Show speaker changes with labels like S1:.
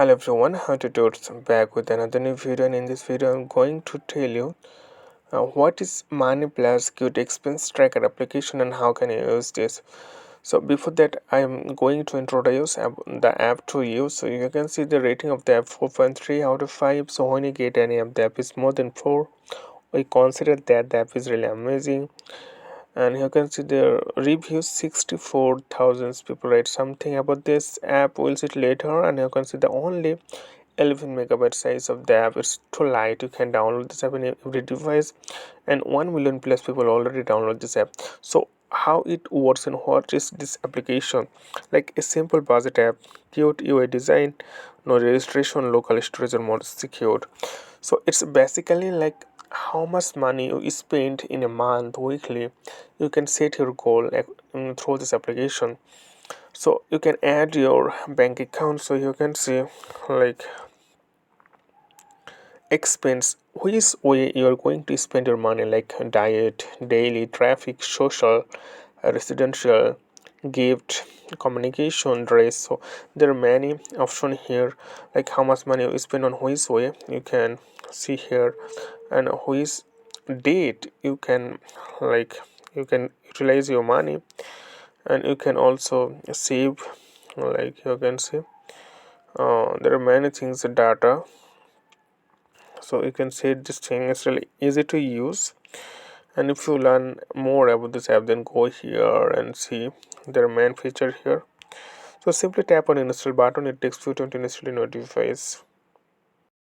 S1: Hello everyone, how to do it back with another new video, and in this video I'm going to tell you what is Money Plus Qt Expense Tracker application and how can you use this. So before that I am going to introduce the app to you. So you can see the rating of the app 4.3 out of 5. So when you get any app the app is more than 4, we consider that the app is really amazing. And you can see the reviews 64,000 people write something about this app. We'll see it later. And you can see the only 11 megabyte size of the app is too light. You can download this app in every device, and 1 million plus people already download this app. So how it works and what is this application? Like a simple budget app, cute UI design, no registration, local storage or more secured. So it's basically like how much money you spend in a month weekly. You can set your goal through this application. So you can add your bank account, so you can see like expense which way you are going to spend your money, like diet, daily, traffic, social, residential, gift, communication, dress. So there are many options here, like how much money you spend on which way you can see here, and which date you can, like, you can utilize your money, and you can also save, like you can see there are many things, data. So you can say this thing is really easy to use. And if you learn more about this app, then go here and see their main feature here. So simply tap on install button. It takes few 20 to install in your device.